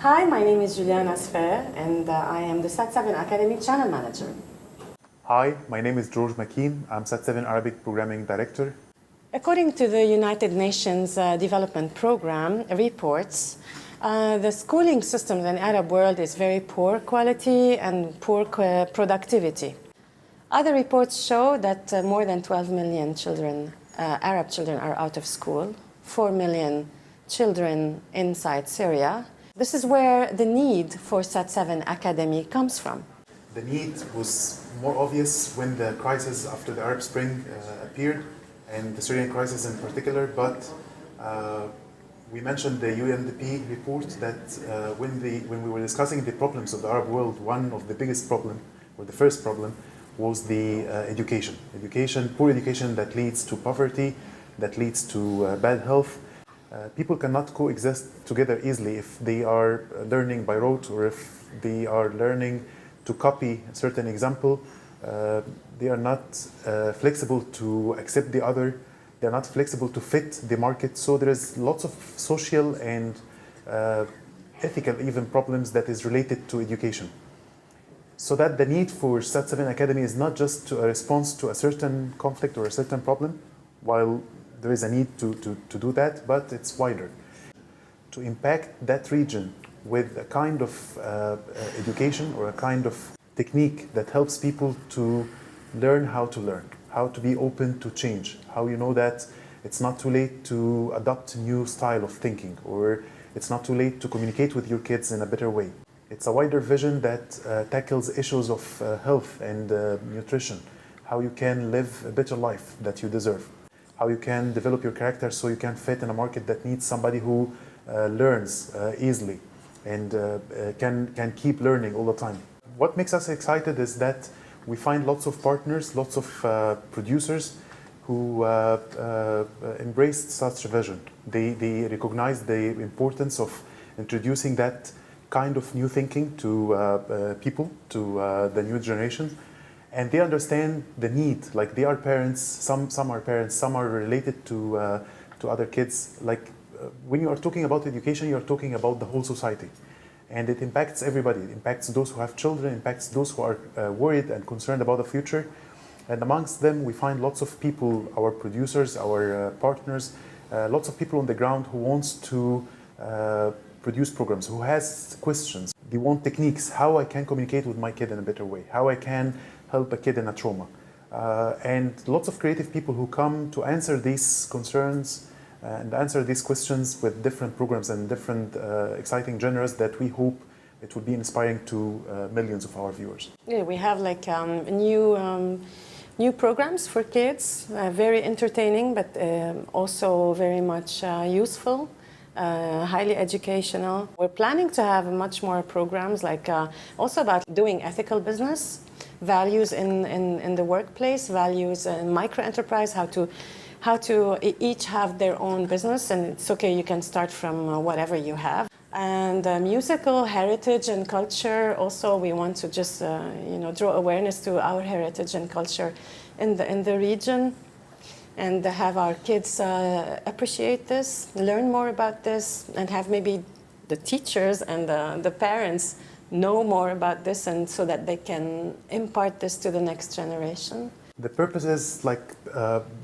Hi, my name is Juliana Sfer, and I am the SAT7 Academy Channel Manager. Hi, my name is George Makeen. I'm SAT7 Arabic Programming Director. According to the United Nations Development Program reports, the schooling systems in the Arab world is very poor quality and poor productivity. Other reports show that more than 12 million children, Arab children, are out of school, 4 million children inside Syria. This is where the need for SAT7 Academy comes from. The need was more obvious when the crisis after the Arab Spring appeared, and the Syrian crisis in particular, but we mentioned the UNDP report that when we were discussing the problems of the Arab world, one of the biggest problems, or the first problem, was the education. Poor education that leads to poverty, that leads to bad health. People cannot coexist together easily if they are learning by rote or if they are learning to copy a certain example. They are not flexible to accept the other. They are not flexible to fit the market. So there is lots of social and ethical even problems that is related to education. So that the need for SAT7 Academy is not just a response to a certain conflict or a certain problem, while there is a need to do that, but it's wider. To impact that region with a kind of education or a kind of technique that helps people to learn, how to be open to change, how you know that it's not too late to adopt a new style of thinking, or it's not too late to communicate with your kids in a better way. It's a wider vision that tackles issues of health and nutrition, how you can live a better life that you deserve, how you can develop your character so you can fit in a market that needs somebody who learns easily and can keep learning all the time. What makes us excited is that we find lots of partners, lots of producers who embraced such a vision. They recognize the importance of introducing that kind of new thinking to people, to the new generation. And they understand the need, like they are parents, some are parents, some are related to other kids. Like when you are talking about education, you are talking about the whole society. And it impacts everybody. It impacts those who have children, impacts those who are worried and concerned about the future. And amongst them, we find lots of people, our producers, our partners, lots of people on the ground who wants to produce programs, who has questions. They want techniques, how I can communicate with my kid in a better way, how I can help a kid in a trauma. And lots of creative people who come to answer these concerns and answer these questions with different programs and different exciting genres that we hope it will be inspiring to millions of our viewers. Yeah, we have like new programs for kids, very entertaining, but also very much useful. Highly educational. We're planning to have much more programs, like also about doing ethical business, values in the workplace, values in micro-enterprise, how to each have their own business, and it's okay, you can start from whatever you have. And musical heritage and culture, also we want to just draw awareness to our heritage and culture in the region, and have our kids appreciate this, learn more about this, and have maybe the teachers and the parents know more about this, and so that they can impart this to the next generation. The purpose is like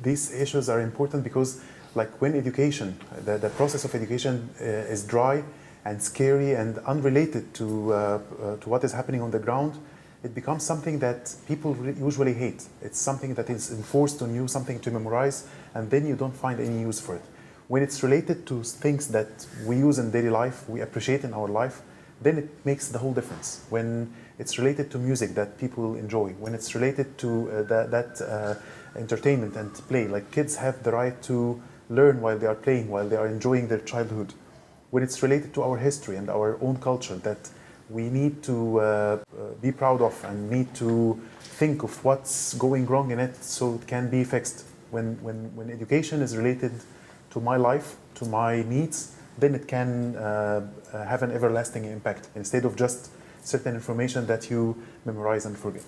these issues are important because like when education, the process of education is dry and scary and unrelated to what is happening on the ground, it becomes something that people usually hate. It's something that is enforced on you, something to memorize, and then you don't find any use for it. When it's related to things that we use in daily life, we appreciate in our life, then it makes the whole difference. When it's related to music that people enjoy, when it's related to that entertainment and play, like kids have the right to learn while they are playing, while they are enjoying their childhood. When it's related to our history and our own culture that we need to be proud of and need to think of what's going wrong in it so it can be fixed. When education is related to my life, to my needs, then it can have an everlasting impact instead of just certain information that you memorize and forget.